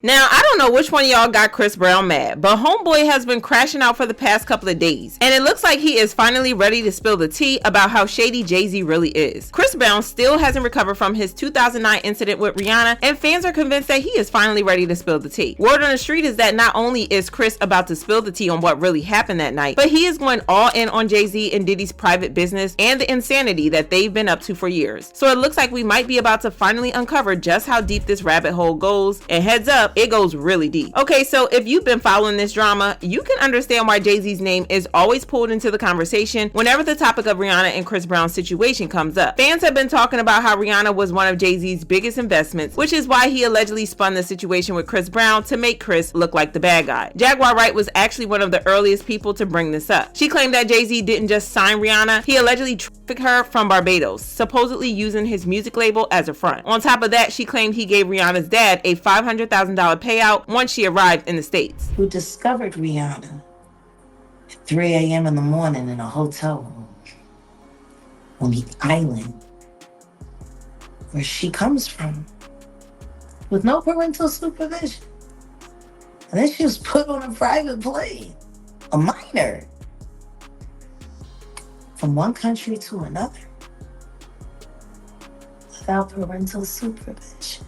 Now, I don't know which one of y'all got Chris Brown mad, but homeboy has been crashing out for the past couple of days, and it looks like he is finally ready to spill the tea about how shady Jay Z really is. Chris Brown still hasn't recovered from his 2009 incident with Rihanna, and fans are convinced that he is finally ready to spill the tea. Word on the street is that not only is Chris about to spill the tea on what really happened that night, but he is going all in on Jay Z and Diddy's private business and the insanity that they've been up to for years. So it looks like we might be about to finally uncover just how deep this rabbit hole goes, and heads up, it goes really deep. Okay, so if you've been following this drama, you can understand why Jay Z's name is always pulled into the conversation whenever the topic of Rihanna and Chris Brown's situation comes up. Fans have been talking about how Rihanna was one of Jay Z's biggest investments, which is why he allegedly spun the situation with Chris Brown to make Chris look like the bad guy. Jaguar Wright was actually one of the earliest people to bring this up. She claimed that Jay Z didn't just sign Rihanna, he allegedly trafficked her from Barbados, supposedly using his music label as a front. On top of that, she claimed he gave Rihanna's dad a $500,000 payout once she arrived in the States. Who discovered Rihanna at 3 a.m. in the morning in a hotel room on the island where she comes from with no parental supervision. And then she was put on a private plane, a minor, from one country to another without parental supervision.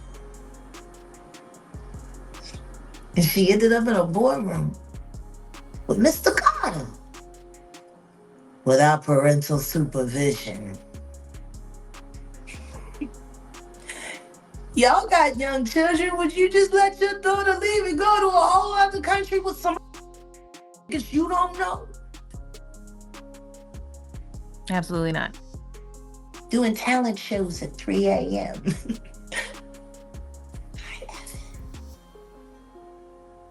And she ended up in a boardroom with Mr. Carter without parental supervision. Y'all got young children. Would you just let your daughter leave and go to a whole other country with some because you don't know? Absolutely not. Doing talent shows at 3 a.m.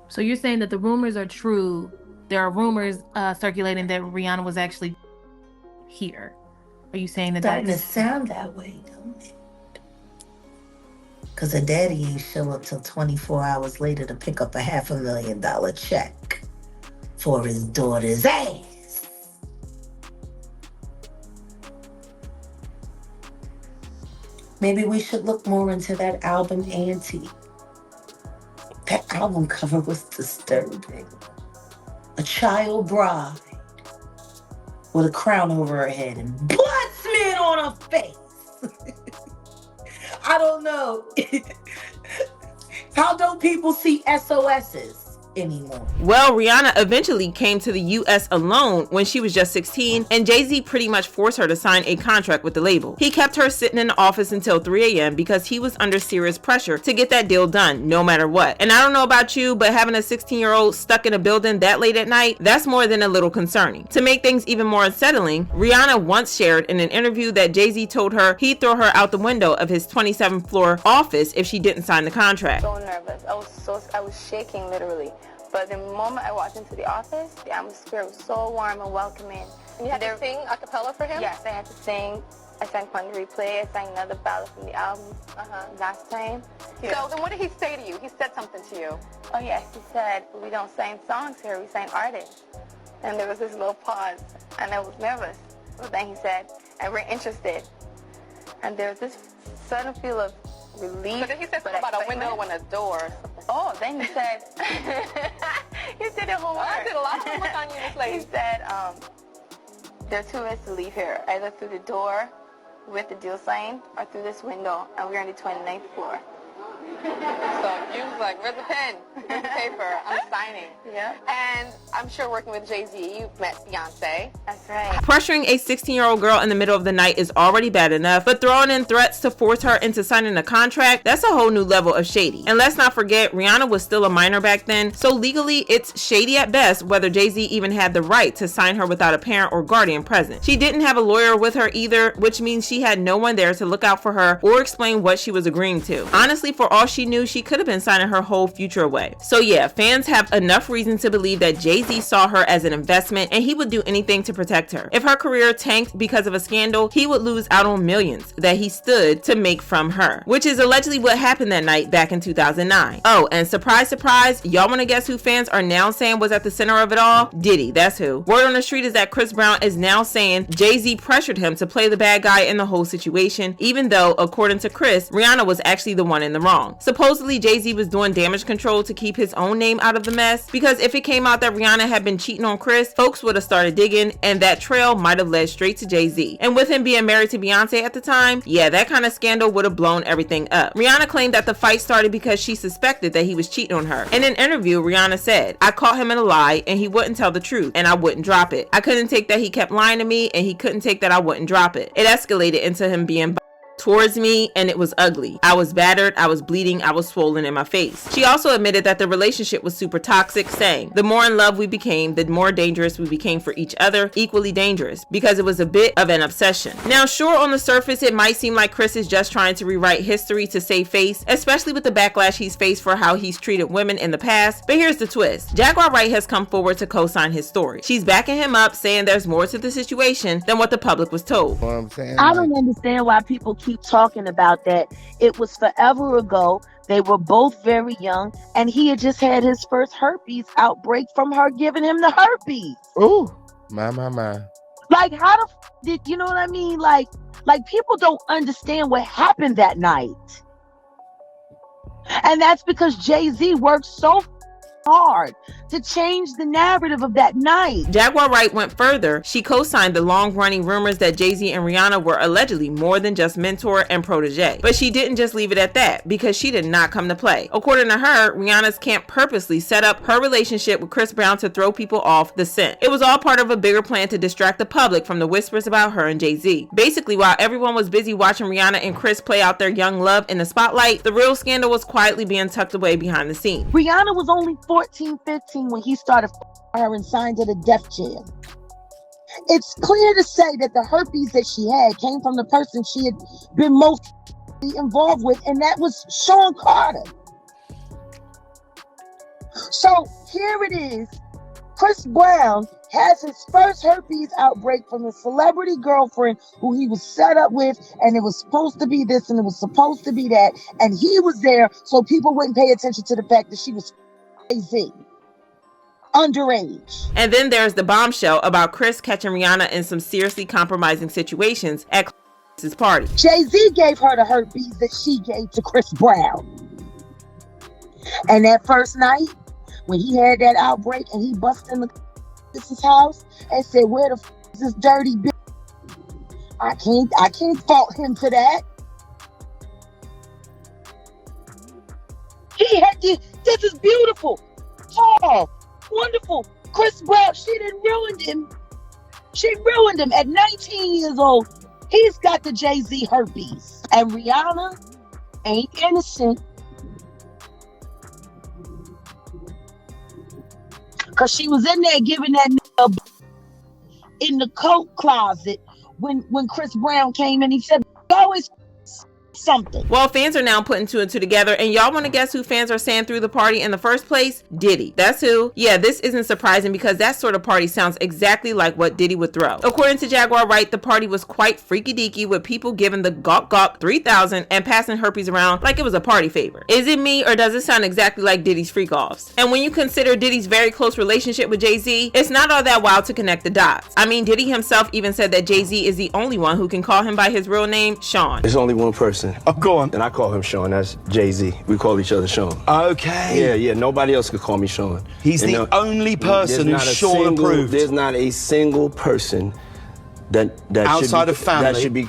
So you're saying that the rumors are true. There are rumors circulating that Rihanna was actually here. Are you saying that Starting to that's... sound that way, don't it? Because her daddy ain't show up till 24 hours later to pick up a $500,000 check for his daughter's ass. Maybe we should look more into that album, Auntie. That album cover was disturbing. A child bride with a crown over her head and blood smeared on her face. I don't know. How don't people see SOSs anymore? Well, Rihanna eventually came to the US alone when she was just 16, and Jay Z pretty much forced her to sign a contract with the label. He kept her sitting in the office until 3 a.m. because he was under serious pressure to get that deal done no matter what. And I don't know about you, but having a 16-year-old stuck in a building that late at night, that's more than a little concerning. To make things even more unsettling, Rihanna once shared in an interview that Jay Z told her he'd throw her out the window of his 27th floor office if she didn't sign the contract. So nervous. I was shaking literally. But the moment I walked into the office, the atmosphere was so warm and welcoming. And you had to sing a cappella for him? Yes, I had to sing. I sang Fun to Replay. I sang another ballad from the album last time. Yeah. So then what did he say to you? He said something to you. Oh yes, he said, we don't sign songs here, we sign artists. And there was this little pause, and I was nervous. But then he said, and we're interested. And there was this sudden feel of relief. So then he said something about a window and a door. Oh, then he said, he did it homework. I did a lot of homework on you, Miss Lady. He said, there are two ways to leave here, either through the door with the deal signed or through this window, and we're on the 29th floor. So you was like, where's the pen? Where's the paper? I'm signing. Yeah. And I'm sure working with Jay Z, you've met Beyonce. That's right. Pressuring a 16-year-old girl in the middle of the night is already bad enough, but throwing in threats to force her into signing a contract, that's a whole new level of shady. And let's not forget, Rihanna was still a minor back then, so legally it's shady at best whether Jay Z even had the right to sign her without a parent or guardian present. She didn't have a lawyer with her either, which means she had no one there to look out for her or explain what she was agreeing to. Honestly, for all she knew, she could have been signing her whole future away. So yeah, fans have enough reason to believe that Jay Z saw her as an investment and he would do anything to protect her. If her career tanked because of a scandal, he would lose out on millions that he stood to make from her, which is allegedly what happened that night back in 2009. Oh, and surprise, surprise, y'all wanna guess who fans are now saying was at the center of it all? Diddy, that's who. Word on the street is that Chris Brown is now saying Jay Z pressured him to play the bad guy in the whole situation, even though, according to Chris, Rihanna was actually the one in the wrong. wrong. Supposedly, Jay Z was doing damage control to keep his own name out of the mess, because if it came out that Rihanna had been cheating on Chris, folks would have started digging, and that trail might have led straight to Jay Z. And with him being married to Beyonce at the time, yeah, that kind of scandal would have blown everything up. Rihanna claimed that the fight started because she suspected that he was cheating on her. In an interview, Rihanna said, "I caught him in a lie and he wouldn't tell the truth, and I wouldn't drop it. I couldn't take that he kept lying to me, and he couldn't take that I wouldn't drop it. It escalated into him being towards me, and it was ugly. I was battered, I was bleeding, I was swollen in my face." She also admitted that the relationship was super toxic, saying, "The more in love we became, the more dangerous we became for each other, equally dangerous, because it was a bit of an obsession." Now, sure, on the surface, it might seem like Chris is just trying to rewrite history to save face, especially with the backlash he's faced for how he's treated women in the past, but here's the twist. Jaguar Wright has come forward to co-sign his story. She's backing him up, saying there's more to the situation than what the public was told. You know what I'm saying? I don't understand why people keep talking about that. It was forever ago. They were both very young, and he had just had his first herpes outbreak from her giving him the herpes. Ooh, my. Like, how the did you know what I mean? Like people don't understand what happened that night, and that's because Jay Z worked so hard to change the narrative of that night. Jaguar Wright went further. She co-signed the long-running rumors that Jay Z and Rihanna were allegedly more than just mentor and protege. But she didn't just leave it at that, because she did not come to play. According to her, Rihanna's camp purposely set up her relationship with Chris Brown to throw people off the scent. It was all part of a bigger plan to distract the public from the whispers about her and Jay Z. Basically, while everyone was busy watching Rihanna and Chris play out their young love in the spotlight, the real scandal was quietly being tucked away behind the scenes. Rihanna was only 14, 15 when he started her and signed to the death jail. It's clear to say that the herpes that she had came from the person she had been most involved with, and that was Sean Carter. So here it is. Chris Brown has his first herpes outbreak from a celebrity girlfriend who he was set up with, and it was supposed to be this and it was supposed to be that, and he was there so people wouldn't pay attention to the fact that she was crazy. Underage. And then there's the bombshell about Chris catching Rihanna in some seriously compromising situations at Chris's party. Jay Z gave her the herpes that she gave to Chris Brown. And that first night, when he had that outbreak and he busted in his house and said, "Where the f is this dirty bitch?" I can't fault him for that. He had this is beautiful. Oh, wonderful. Chris Brown, she didn't ruin him. She ruined him at 19 years old. He's got the Jay Z herpes. And Rihanna ain't innocent. Because she was in there giving that nigga in the coat closet when Chris Brown came in. He said, always something. Well, fans are now putting two and two together, and y'all want to guess who fans are saying threw the party in the first place? Diddy. That's who. Yeah, this isn't surprising because that sort of party sounds exactly like what Diddy would throw. According to Jaguar Wright, the party was quite freaky deaky, with people giving the gawk 3000 and passing herpes around like it was a party favor. Is it me, or does it sound exactly like Diddy's freak offs? And when you consider Diddy's very close relationship with Jay Z, it's not all that wild to connect the dots. I mean, Diddy himself even said that Jay Z is the only one who can call him by his real name, Sean. There's only one person. Oh, go on. And I call him Sean. That's Jay Z. We call each other Sean. Okay. Yeah. Nobody else could call me Sean. He's the only person who's Sean approved. There's not a single person that outside should be, of family. That should be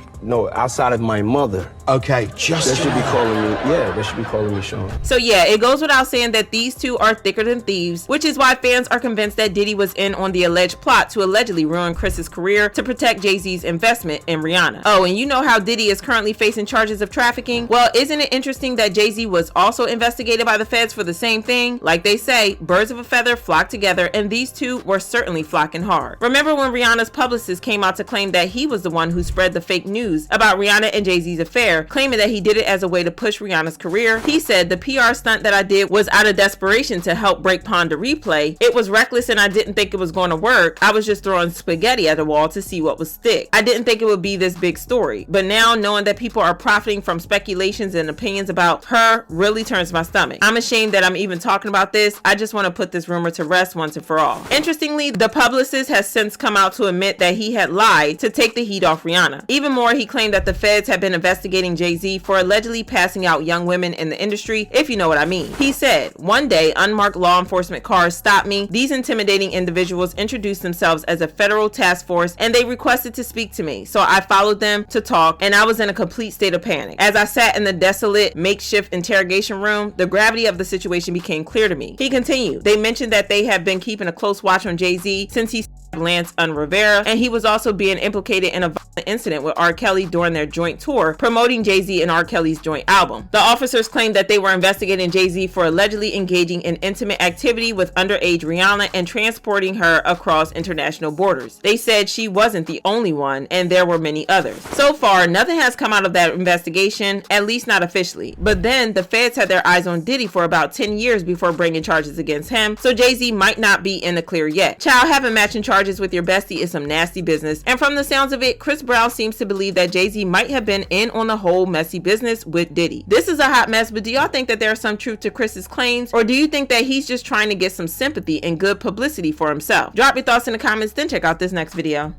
outside of my mother. Okay, just that should be calling me. Yeah, they should be calling me Sean. So yeah, it goes without saying that these two are thicker than thieves, which is why fans are convinced that Diddy was in on the alleged plot to allegedly ruin Chris's career to protect Jay-Z's investment in Rihanna. Oh, and you know how Diddy is currently facing charges of trafficking? Well, isn't it interesting that Jay-Z was also investigated by the feds for the same thing? Like they say, birds of a feather flock together, and these two were certainly flocking hard. Remember when Rihanna's publicist came out to claim that he was the one who spread the fake news about Rihanna and Jay-Z's affair, claiming that he did it as a way to push Rihanna's career? He said, "The PR stunt that I did was out of desperation to help break Pond to replay. It was reckless and I didn't think it was going to work. I was just throwing spaghetti at the wall to see what would stick. I didn't think it would be this big story. But now knowing that people are profiting from speculations and opinions about her really turns my stomach. I'm ashamed that I'm even talking about this. I just want to put this rumor to rest once and for all." Interestingly, the publicist has since come out to admit that he had lied to take the heat off Rihanna. Even more, he he claimed that the feds had been investigating Jay Z for allegedly passing out young women in the industry, if you know what I mean. He said, "One day, unmarked law enforcement cars stopped me. These intimidating individuals introduced themselves as a federal task force and they requested to speak to me. So I followed them to talk and I was in a complete state of panic. As I sat in the desolate makeshift interrogation room, the gravity of the situation became clear to me." He continued, "They mentioned that they have been keeping a close watch on Jay Z since he Lance Rivera, and he was also being implicated in a violent incident with R. Kelly during their joint tour promoting Jay Z and R. Kelly's joint album. The officers claimed that they were investigating Jay Z for allegedly engaging in intimate activity with underage Rihanna and transporting her across international borders. They said she wasn't the only one and there were many others. So far, nothing has come out of that investigation, at least not officially. But then the feds had their eyes on Diddy for about 10 years before bringing charges against him, so Jay Z might not be in the clear yet. Child, having matching charges with your bestie is some nasty business, and from the sounds of it, Chris Brown seems to believe that Jay Z might have been in on the whole messy business with Diddy. This is a hot mess, but do y'all think that there's some truth to Chris's claims, or do you think that he's just trying to get some sympathy and good publicity for himself? Drop your thoughts in the comments, then check out this next video.